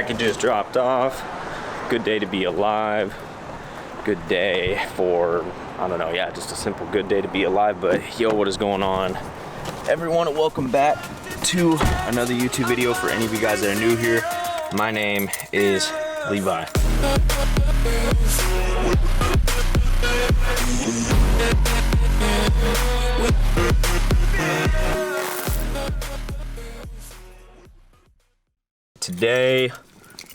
Packages dropped off. Good day to be alive. Good day for, I don't know, yeah, just a simple good day to be alive. But yo, what is going on, everyone? Welcome back to another YouTube video. For any of you guys that are new here, my name is Levi. Today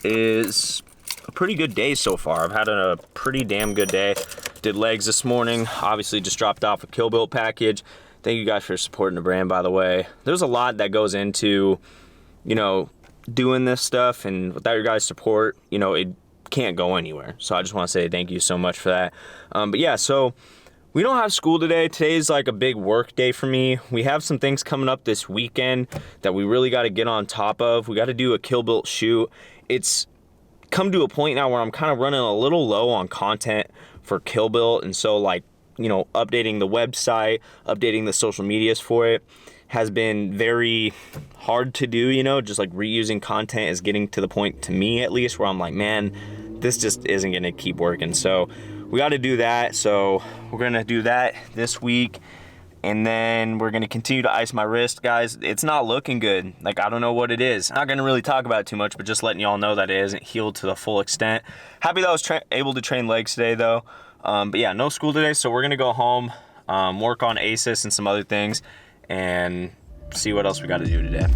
is a pretty good day so far. I've had a pretty damn good day. Did legs this morning. Obviously just dropped off a KillBuillt package. Thank you guys for supporting the brand, by the way. There's a lot that goes into, you know, doing this stuff, and without your guys' support, you know, it can't go anywhere. So I just want to say thank you so much for that. But yeah, so we don't have school today. Today's like a big work day for me. We have some things coming up this weekend that we really got to get on top of. We got to do a KillBuillt shoot. It's come to a point now where I'm kind of running a little low on content for KillBuillt, and so, like, you know, updating the website, updating the social medias for it has been very hard to do. You know, just like reusing content is getting to the point, to me at least, where I'm like, man, this just isn't gonna keep working. So we got to do that. So we're gonna do that this week, and then we're gonna continue to ice my wrist, guys. It's not looking good. Like, I don't know what it is. I'm not gonna really talk about it too much, but just letting y'all know that it isn't healed to the full extent. Happy that I was able to train legs today though. But yeah, no school today, so we're gonna go home, work on ASIS and some other things, and see what else we got to do today.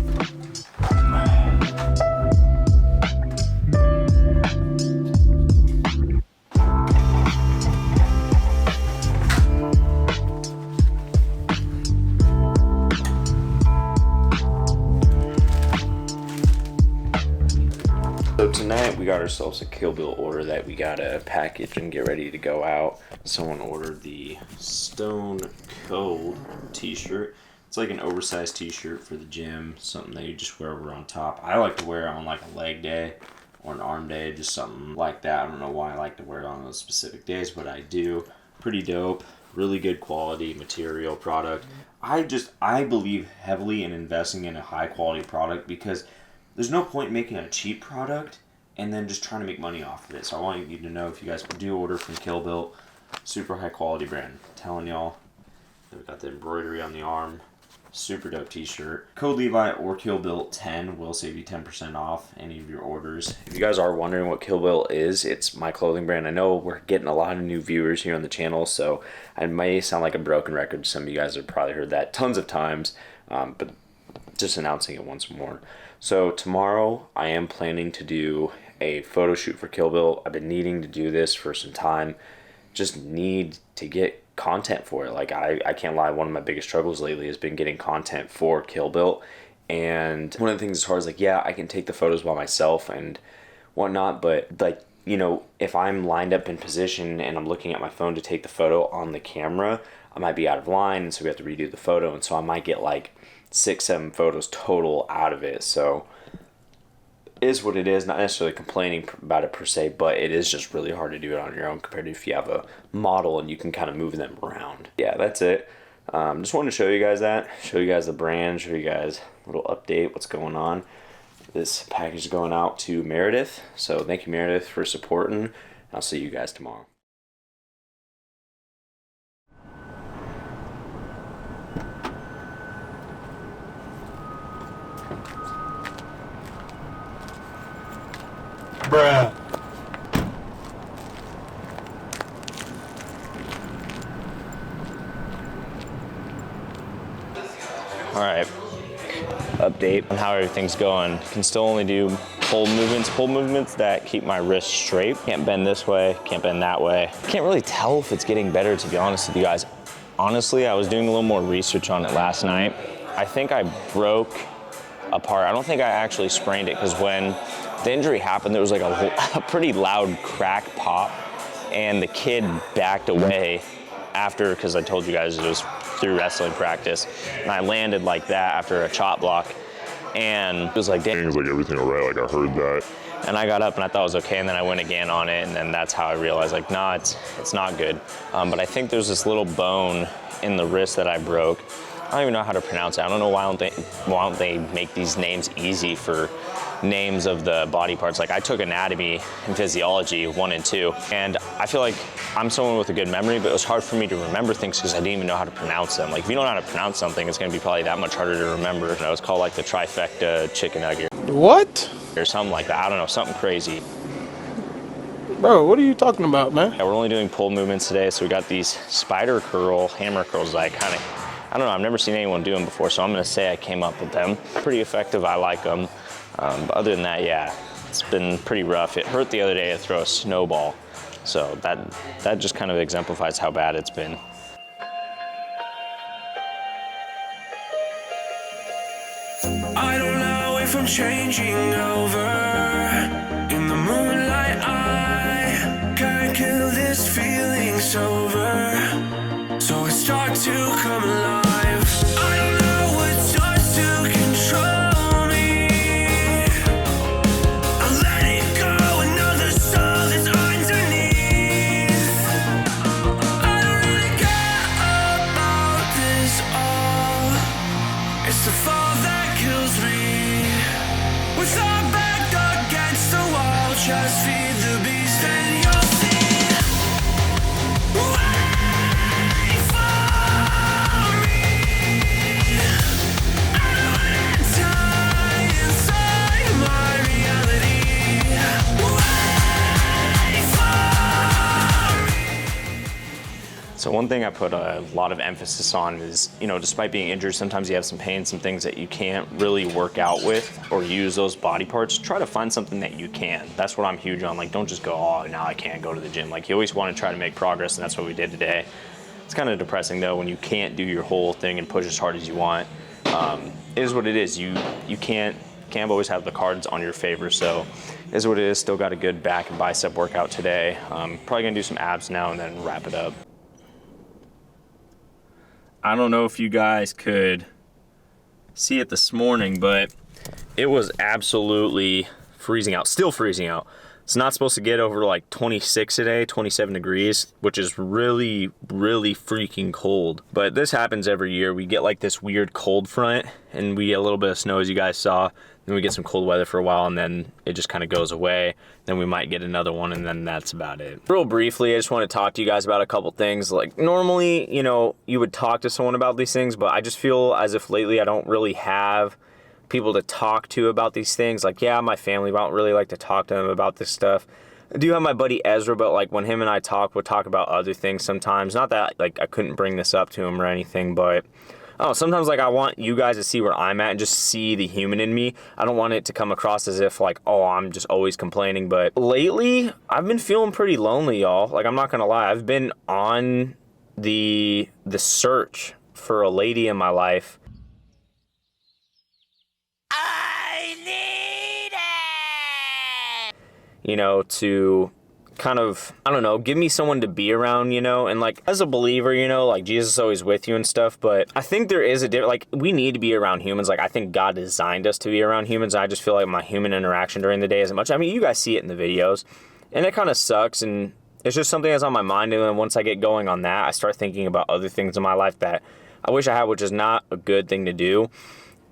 So tonight we got ourselves a KillBuillt order that we gotta package and get ready to go out. Someone ordered the Stone Cold t-shirt. It's like an oversized t-shirt for the gym, something that you just wear over on top. I like to wear it on like a leg day or an arm day, just something like that. I don't know why I like to wear it on those specific days, but I do. Pretty dope, really good quality material product. I believe heavily in investing in a high quality product, because there's no point making a cheap product and then just trying to make money off of it. So I want you to know, if you guys do order from KillBuillt, super high quality brand. I'm telling y'all, they've got the embroidery on the arm. Super dope t-shirt. Code Levi or KillBuillt 10 will save you 10% off any of your orders. If you guys are wondering what KillBuillt is, it's my clothing brand. I know we're getting a lot of new viewers here on the channel, so I may sound like a broken record. Some of you guys have probably heard that tons of times, but just announcing it once more. So tomorrow I am planning to do a photo shoot for KillBuillt. I've been needing to do this for some time. Just need to get content for it. Like, I can't lie, one of my biggest struggles lately has been getting content for KillBuillt. And one of the things as hard as, like, yeah, I can take the photos by myself and whatnot, but, like, you know, if I'm lined up in position and I'm looking at my phone to take the photo on the camera, I might be out of line, and so we have to redo the photo, and so I might get like 6-7 photos total out of it. So it is what it is. Not necessarily complaining about it per se, but it is just really hard to do it on your own compared to if you have a model and you can kind of move them around. Yeah, that's it. Just wanted to show you guys that, show you guys the brand, show you guys a little update, what's going on. This package is going out to Meredith, so thank you, Meredith, for supporting. I'll see you guys tomorrow. Bruh. All right, update on how everything's going. Can still only do pull movements that keep my wrist straight. Can't bend this way, can't bend that way. Can't really tell if it's getting better, to be honest with you guys. Honestly, I was doing a little more research on it last night. I think I broke a part. I don't think I actually sprained it, because when the injury happened, there was like a pretty loud crack pop, and the kid backed away after, because I told you guys it was through wrestling practice, and I landed like that after a chop block, and it was like, damn. Things like everything all right, like I heard that. And I got up and I thought it was okay, and then I went again on it, and then that's how I realized, like, nah, it's not good. But I think there's this little bone in the wrist that I broke. don't even know how to pronounce it. I don't know why don't they make these names easy for names of the body parts. Like I took anatomy and physiology 1 and 2, and I feel like I'm someone with a good memory, but it was hard for me to remember things because I didn't even know how to pronounce them. Like if you don't know how to pronounce something, it's gonna be probably that much harder to remember. And it was called like the trifecta chicken nugget. What? Or something like that. I don't know, something crazy. Bro, what are you talking about, man? Yeah, we're only doing pull movements today, so we got these spider curl, hammer curls that I don't know, I've never seen anyone do them before, so I'm gonna say I came up with them. Pretty effective, I like them. But other than that, yeah, it's been pretty rough. It hurt the other day to throw a snowball, so that just kind of exemplifies how bad it's been. I don't know if I'm changing over. In the moonlight, I can't kill this feeling sober. So it starts to come alive. I don't know what starts to control me. I let it go, another soul that's underneath. I don't really care about this all. It's the fall that kills me. With our back against the wall, just feed the beast and you'll see. Wait for me. I don't wanna die inside my reality. Wait for me. So one thing I put a lot of emphasis on is, you know, despite being injured, sometimes you have some pain, some things that you can't really work out with or use those body parts. Try to find something that you can. That's what I'm huge on. Like, don't just go, oh, now I can't go to the gym. Like, you always want to try to make progress, and that's what we did today. It's kind of depressing, though, when you can't do your whole thing and push as hard as you want. It is what it is. You can't always have the cards on your favor, so it is what it is. Still got a good back and bicep workout today. Probably going to do some abs now and then wrap it up. I don't know if you guys could see it this morning, but it was absolutely freezing out, still freezing out. It's not supposed to get over like 26 today, 27 degrees, which is really, really freaking cold. But this happens every year. We get like this weird cold front and we get a little bit of snow, as you guys saw. Then we get some cold weather for a while and then it just kind of goes away. Then we might get another one and then that's about it. Real briefly, I just want to talk to you guys about a couple things. Like normally, you know, you would talk to someone about these things, but I just feel as if lately I don't really have people to talk to about these things. Like, yeah, my family, but I don't really like to talk to them about this stuff. I do have my buddy Ezra, but like when him and I talk, we'll talk about other things sometimes. Not that like I couldn't bring this up to him or anything, but oh, sometimes like I want you guys to see where I'm at and just see the human in me. I don't want it to come across as if like, oh, I'm just always complaining. But lately, I've been feeling pretty lonely, y'all. Like, I'm not gonna lie. I've been on the search for a lady in my life. I need it! You know, to kind of, I don't know, give me someone to be around, you know, and like as a believer, you know, like Jesus is always with you and stuff, but I think there is a different, like we need to be around humans. Like I think God designed us to be around humans. I just feel like my human interaction during the day isn't much. I mean, you guys see it in the videos and it kind of sucks, and it's just something that's on my mind. And then once I get going on that, I start thinking about other things in my life that I wish I had, which is not a good thing to do.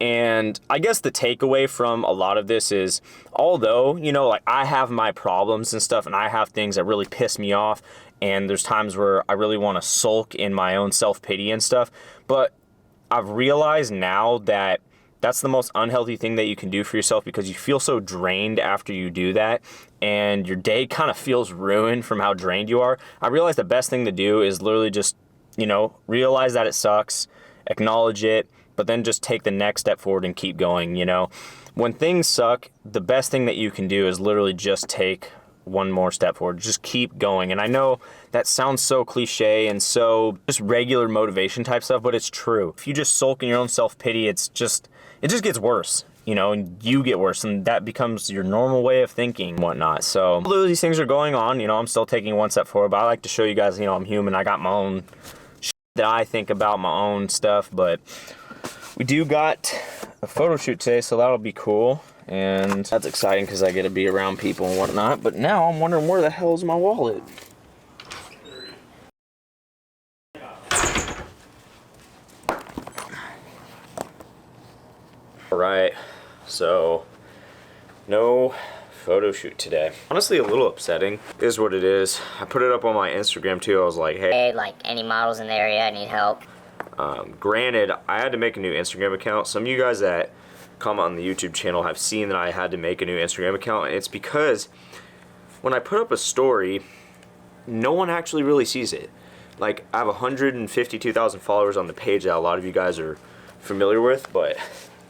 And I guess the takeaway from a lot of this is, although, you know, like I have my problems and stuff and I have things that really piss me off and there's times where I really want to sulk in my own self-pity and stuff, but I've realized now that that's the most unhealthy thing that you can do for yourself, because you feel so drained after you do that and your day kind of feels ruined from how drained you are. I realize the best thing to do is literally just, you know, realize that it sucks, acknowledge it, but then just take the next step forward and keep going, you know? When things suck, the best thing that you can do is literally just take one more step forward. Just keep going. And I know that sounds so cliche and so just regular motivation type stuff, but it's true. If you just sulk in your own self-pity, it just gets worse, you know, and you get worse, and that becomes your normal way of thinking and whatnot. So although these things are going on, you know, I'm still taking one step forward, but I like to show you guys, you know, I'm human. I got my own shit that I think about, my own stuff, but we do got a photo shoot today, so that'll be cool. And that's exciting because I get to be around people and whatnot. But now I'm wondering, where the hell is my wallet? All right, so no photo shoot today. Honestly, a little upsetting is what it is. I put it up on my Instagram too. I was like, hey, Like, any models in the area, I need help. granted, I had to make a new Instagram account. Some of you guys that comment on the YouTube channel have seen that I had to make a new Instagram account, and it's because when I put up a story, no one actually really sees it. Like, I have 152,000 followers on the page that a lot of you guys are familiar with, but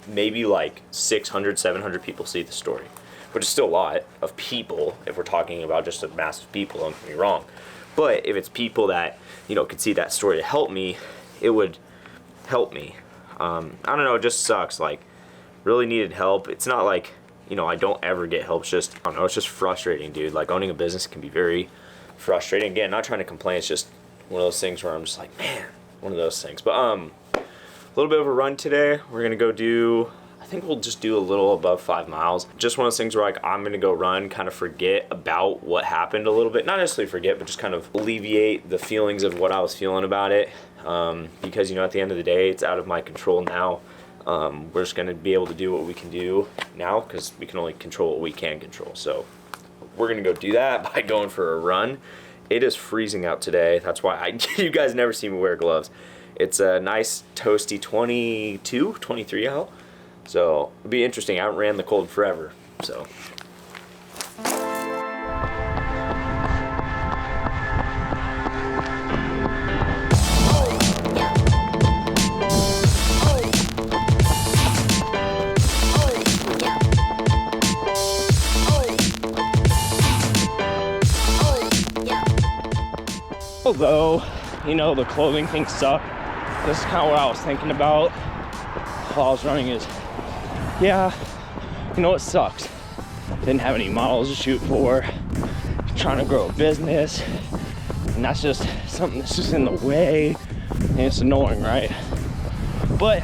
maybe like 600, 700 people see the story, which is still a lot of people if we're talking about just a mass of people, don't get me wrong. But if it's people that, you know, could see that story to help me, it would help me. I don't know, it just sucks. Like, really needed help. It's not like, you know, I don't ever get help. It's just, I don't know, it's just frustrating, dude. Like, owning a business can be very frustrating. Again, not trying to complain, it's just one of those things where I'm just like, man, one of those things. But a little bit of a run today. We're gonna go do, I think we'll just do a little above 5 miles. Just one of those things where, like, I'm gonna go run, kind of forget about what happened a little bit. Not necessarily forget, but just kind of alleviate the feelings of what I was feeling about it. Because, you know, at the end of the day, it's out of my control now. We're just gonna be able to do what we can do now because we can only control what we can control. So we're gonna go do that by going for a run. It is freezing out today. That's why you guys never see me wear gloves. It's a nice toasty 22, 23 out. So it'll be interesting. I haven't ran the cold forever, so. Although, you know, the clothing thing sucked. This is kind of what I was thinking about while I was running is, yeah, you know, it sucks. Didn't have any models to shoot for, trying to grow a business, and that's just something that's just in the way, and it's annoying, right? But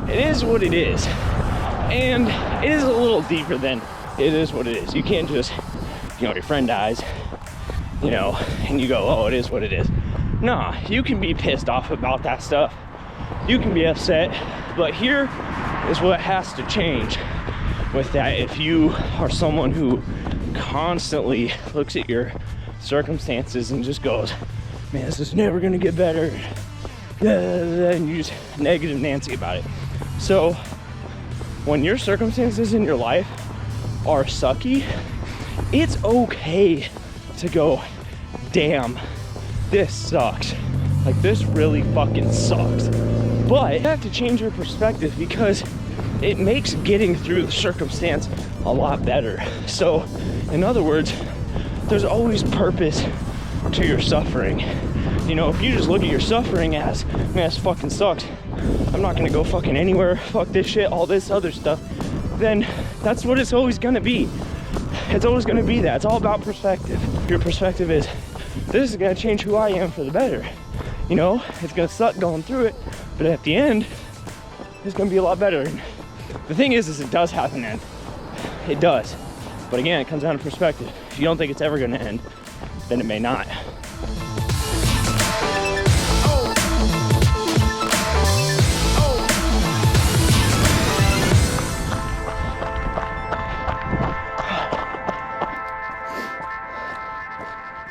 it is what it is, and it is a little deeper than it is what it is. You can't just, you know, your friend dies, you know, and you go, oh, it is what it is. Nah, you can be pissed off about that stuff. You can be upset, but here is what has to change with that. If you are someone who constantly looks at your circumstances and just goes, man, this is never gonna get better, and you just negative Nancy about it. So when your circumstances in your life are sucky, it's okay to go, damn, this sucks. Like, this really fucking sucks. But you have to change your perspective because it makes getting through the circumstance a lot better. So, in other words, there's always purpose to your suffering. You know, if you just look at your suffering as, man, this fucking sucks, I'm not gonna go fucking anywhere, fuck this shit, all this other stuff, then that's what it's always gonna be. It's always gonna be that. It's all about perspective. Your perspective is, this is gonna change who I am for the better. You know, it's gonna suck going through it, but at the end, it's gonna be a lot better. And the thing is it does have an end. It does. But again, it comes down to perspective. If you don't think it's ever gonna end, then it may not.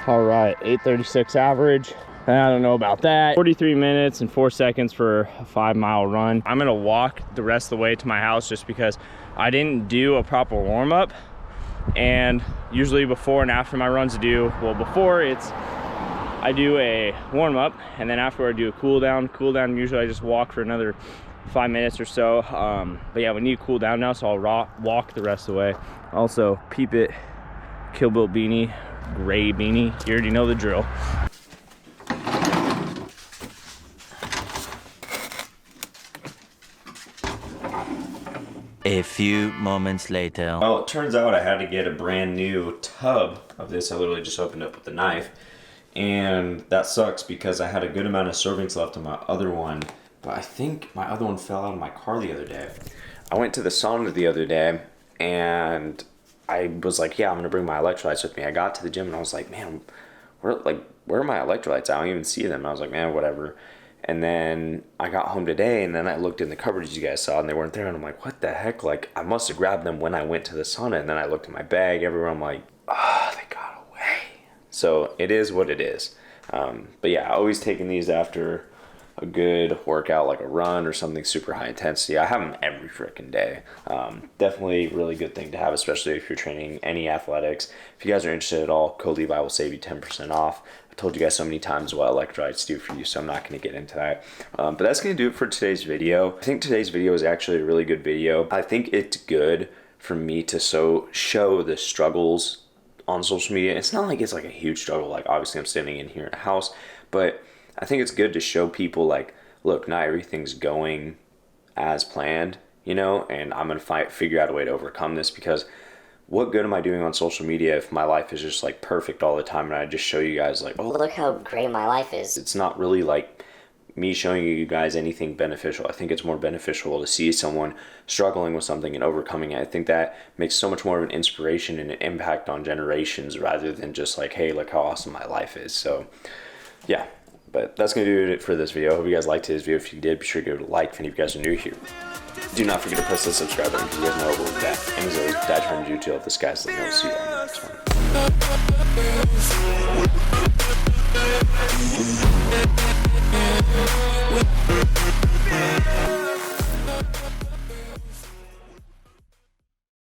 All right, 8:36 average. I don't know about that. 43 minutes and 4 seconds for a 5 mile run. I'm gonna walk the rest of the way to my house just because I didn't do a proper warm up. And usually before and after my runs before I do a warm up, and then after I do a cool down. Usually I just walk for another 5 minutes or so. But yeah, we need to cool down now, so I'll walk the rest of the way. Also, peep it, KillBuillt beanie. Gray beanie. You already know the drill. A few moments later. Well, it turns out I had to get a brand new tub of this. I literally just opened up with a knife. And that sucks because I had a good amount of servings left on my other one. But I think my other one fell out of my car the other day. I went to the sauna the other day and I was like, yeah, I'm gonna bring my electrolytes with me. I got to the gym and I was like, man, where are my electrolytes? I don't even see them. And I was like, man, whatever. And then I got home today, and then I looked in the cupboards you guys saw, and they weren't there. And I'm like, what the heck? Like, I must have grabbed them when I went to the sauna. And then I looked in my bag everywhere. I'm like, oh, they got away. So it is what it is. But yeah, always taking these after a good workout, like a run or something super high intensity. I have them every freaking day. Definitely really good thing to have, especially if you're training any athletics. If you guys are interested at all, code Levi will save you 10% off. Told you guys so many times what electrolytes do for you, so I'm not going to get into that. But that's going to do it for today's video. I think today's video is actually a really good video. I think it's good for me to show the struggles on social media. It's not like it's like a huge struggle. Like, obviously I'm standing in here in a house, but I think it's good to show people like, look, not everything's going as planned, you know, and I'm going to figure out a way to overcome this, because what good am I doing on social media if my life is just like perfect all the time and I just show you guys like, oh, Look how great my life is. it's not really like me showing you guys anything beneficial. I think it's more beneficial to see someone struggling with something and overcoming it. I think that makes so much more of an inspiration and an impact on generations rather than just like, hey, look how awesome my life is. So yeah, but that's going to do it for this video. I hope you guys liked today's video. If you did, be sure to give it a like. If any of you guys are new here, do not forget to press the subscribe button because you guys know we'll be back. And as always, Dad trying to do till the sky's the limit. See you on the next one.